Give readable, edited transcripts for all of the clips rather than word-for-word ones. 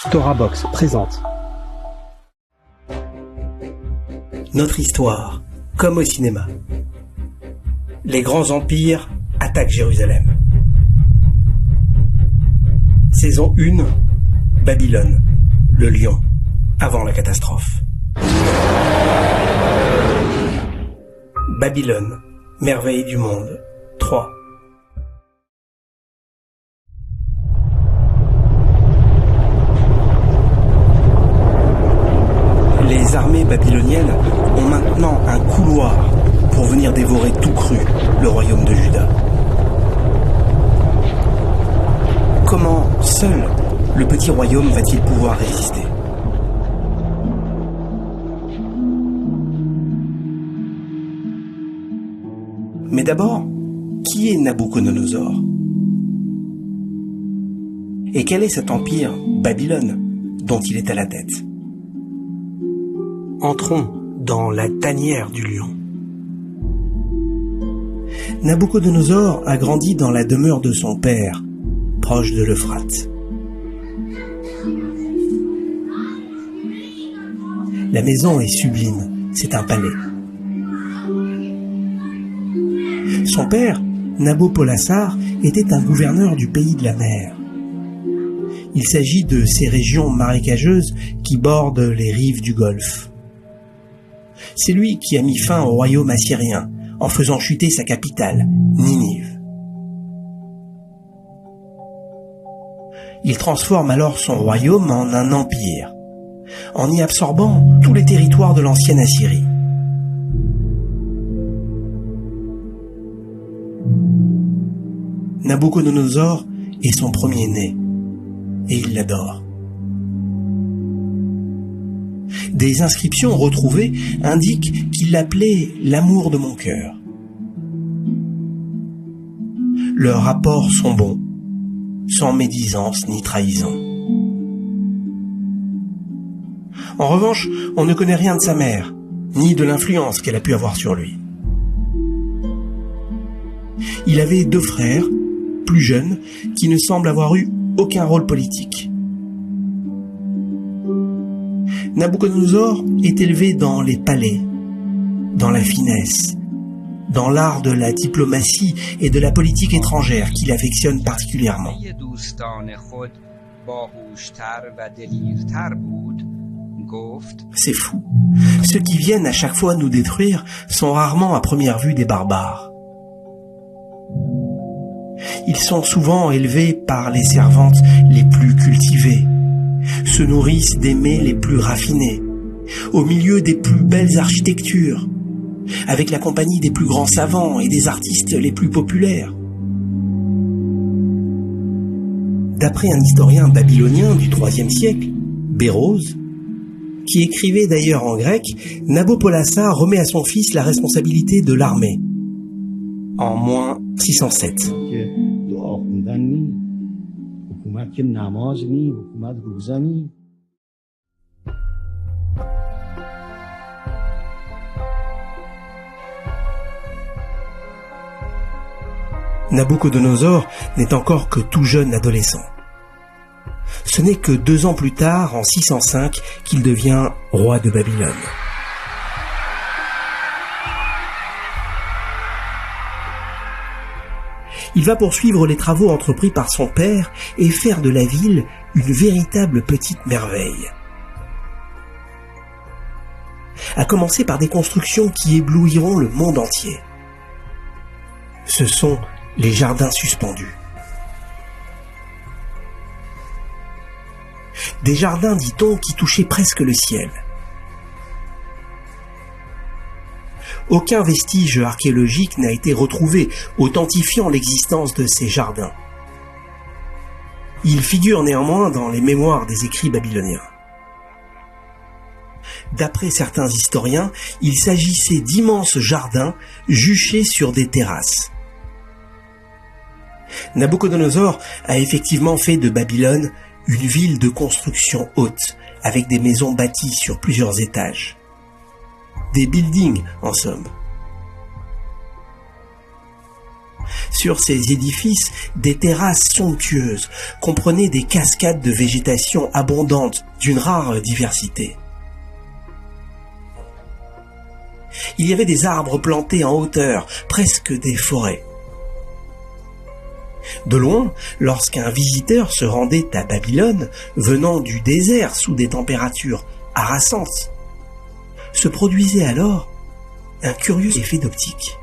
Storabox présente. Notre histoire, comme au cinéma. Les grands empires attaquent Jérusalem. Saison 1, Babylone, le lion, avant la catastrophe. Babylone, merveille du monde, 3. Les armées babyloniennes ont maintenant un couloir pour venir dévorer tout cru le royaume de Juda. Comment seul le petit royaume va-t-il pouvoir résister ? Mais d'abord, qui est Nabuchodonosor ? Et quel est cet empire Babylone dont il est à la tête ? Entrons dans la tanière du lion. Nabuchodonosor a grandi dans la demeure de son père, proche de l'Euphrate. La maison est sublime, c'est un palais. Son père, Nabopolassar, était un gouverneur du pays de la mer. Il s'agit de ces régions marécageuses qui bordent les rives du Golfe. C'est lui qui a mis fin au royaume assyrien en faisant chuter sa capitale, Ninive. Il transforme alors son royaume en un empire, en y absorbant tous les territoires de l'ancienne Assyrie. Nabuchodonosor est son premier-né, et il l'adore. Des inscriptions retrouvées indiquent qu'il l'appelait l'amour de mon cœur. Leurs rapports sont bons, sans médisance ni trahison. En revanche, on ne connaît rien de sa mère, ni de l'influence qu'elle a pu avoir sur lui. Il avait 2 frères, plus jeunes, qui ne semblent avoir eu aucun rôle politique. Nabuchodonosor est élevé dans les palais, dans la finesse, dans l'art de la diplomatie et de la politique étrangère qu'il affectionne particulièrement. C'est fou. Ceux qui viennent à chaque fois nous détruire sont rarement à première vue des barbares. Ils sont souvent élevés par les servantes les plus cultivées, se nourrissent des mets les plus raffinés, au milieu des plus belles architectures, avec la compagnie des plus grands savants et des artistes les plus populaires. D'après un historien babylonien du IIIe siècle, Béroz, qui écrivait d'ailleurs en grec, Nabopolassar remet à son fils la responsabilité de l'armée, en moins 607. Nabuchodonosor n'est encore que tout jeune adolescent. Ce n'est que 2 ans plus tard, en 605, qu'il devient roi de Babylone. Il va poursuivre les travaux entrepris par son père et faire de la ville une véritable petite merveille. À commencer par des constructions qui éblouiront le monde entier. Ce sont les jardins suspendus. Des jardins, dit-on, qui touchaient presque le ciel. Aucun vestige archéologique n'a été retrouvé authentifiant l'existence de ces jardins. Ils figurent néanmoins dans les mémoires des écrits babyloniens. D'après certains historiens, il s'agissait d'immenses jardins juchés sur des terrasses. Nabuchodonosor a effectivement fait de Babylone une ville de construction haute, avec des maisons bâties sur plusieurs étages. Des buildings, en somme. Sur ces édifices, des terrasses somptueuses comprenaient des cascades de végétation abondante d'une rare diversité. Il y avait des arbres plantés en hauteur, presque des forêts. De loin, lorsqu'un visiteur se rendait à Babylone, venant du désert sous des températures harassantes, se produisait alors un curieux effet d'optique.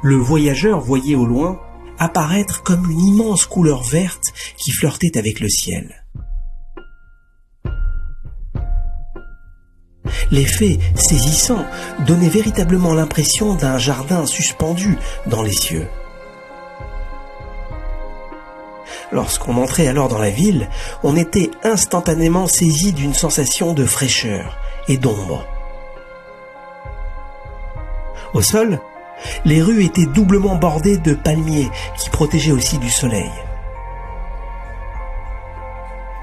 Le voyageur voyait au loin apparaître comme une immense couleur verte qui flirtait avec le ciel. L'effet saisissant donnait véritablement l'impression d'un jardin suspendu dans les cieux. Lorsqu'on entrait alors dans la ville, on était instantanément saisi d'une sensation de fraîcheur et d'ombre. Au sol, les rues étaient doublement bordées de palmiers qui protégeaient aussi du soleil.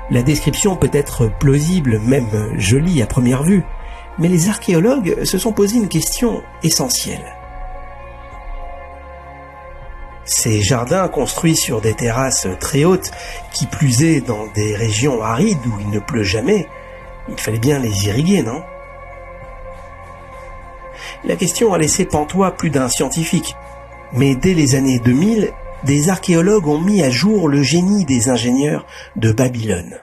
La description peut être plausible, même jolie à première vue, mais les archéologues se sont posé une question essentielle. Ces jardins construits sur des terrasses très hautes, qui plus est dans des régions arides où il ne pleut jamais, il fallait bien les irriguer, non ? La question a laissé pantois plus d'un scientifique, mais dès les années 2000, des archéologues ont mis à jour le génie des ingénieurs de Babylone.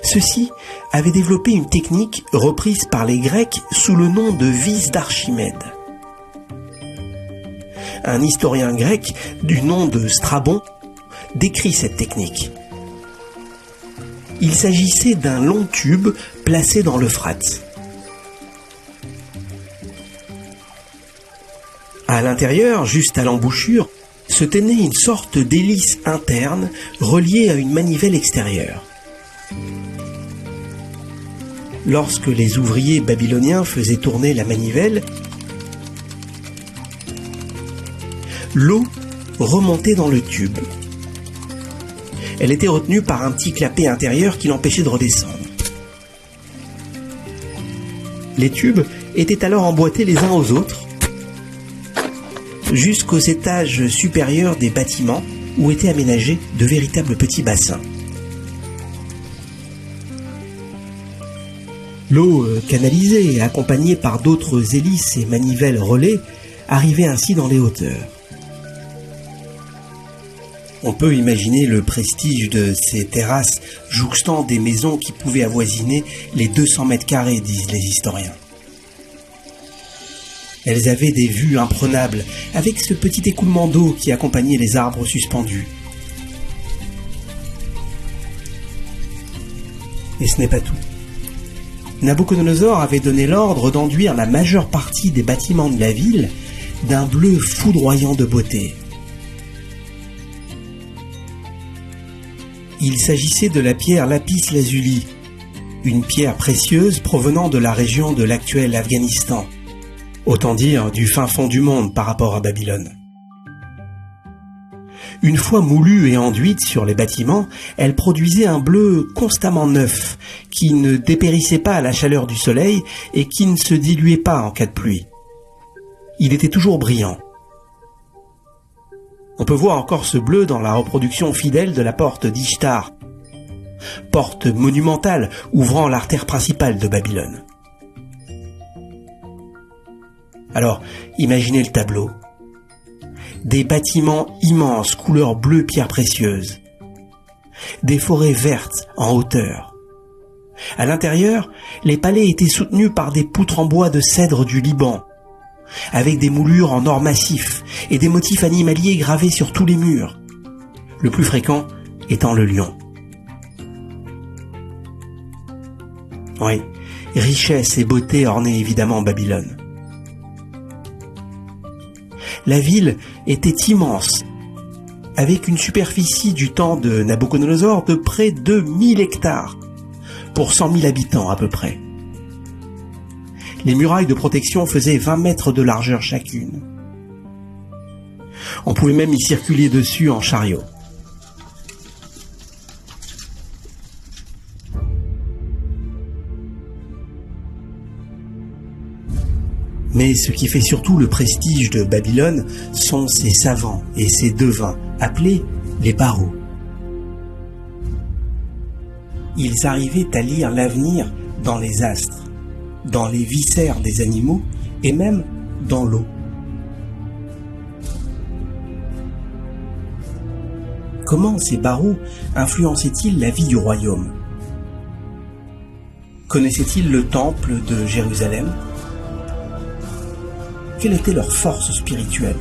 Ceux-ci avaient développé une technique reprise par les Grecs sous le nom de vis d'Archimède. Un historien grec du nom de Strabon décrit cette technique. Il s'agissait d'un long tube placé dans l'Euphrate. À l'intérieur, juste à l'embouchure, se tenait une sorte d'hélice interne reliée à une manivelle extérieure. Lorsque les ouvriers babyloniens faisaient tourner la manivelle, l'eau remontait dans le tube. Elle était retenue par un petit clapet intérieur qui l'empêchait de redescendre. Les tubes étaient alors emboîtés les uns aux autres jusqu'aux étages supérieurs des bâtiments où étaient aménagés de véritables petits bassins. L'eau canalisée, accompagnée par d'autres hélices et manivelles relais, arrivait ainsi dans les hauteurs. On peut imaginer le prestige de ces terrasses jouxtant des maisons qui pouvaient avoisiner les 200 mètres carrés, disent les historiens. Elles avaient des vues imprenables, avec ce petit écoulement d'eau qui accompagnait les arbres suspendus. Et ce n'est pas tout. Nabuchodonosor avait donné l'ordre d'enduire la majeure partie des bâtiments de la ville d'un bleu foudroyant de beauté. Il s'agissait de la pierre lapis lazuli, une pierre précieuse provenant de la région de l'actuel Afghanistan, autant dire du fin fond du monde par rapport à Babylone. Une fois moulue et enduite sur les bâtiments, elle produisait un bleu constamment neuf, qui ne dépérissait pas à la chaleur du soleil et qui ne se diluait pas en cas de pluie. Il était toujours brillant. On peut voir encore ce bleu dans la reproduction fidèle de la porte d'Ishtar, porte monumentale ouvrant l'artère principale de Babylone. Alors, imaginez le tableau. Des bâtiments immenses couleur bleu pierre précieuse, des forêts vertes en hauteur. À l'intérieur, les palais étaient soutenus par des poutres en bois de cèdre du Liban, avec des moulures en or massif et des motifs animaliers gravés sur tous les murs, le plus fréquent étant le lion. Oui, richesse et beauté ornaient évidemment Babylone. La ville était immense, avec une superficie du temps de Nabuchodonosor de près de 1000 hectares, pour 100 000 habitants à peu près. Les murailles de protection faisaient 20 mètres de largeur chacune. On pouvait même y circuler dessus en chariot. Mais ce qui fait surtout le prestige de Babylone sont ses savants et ses devins, appelés les barreaux. Ils arrivaient à lire l'avenir dans les astres, dans les viscères des animaux et même dans l'eau. Comment ces barreaux influençaient-ils la vie du royaume? Connaissaient-ils le temple de Jérusalem? Quelle était leur force spirituelle?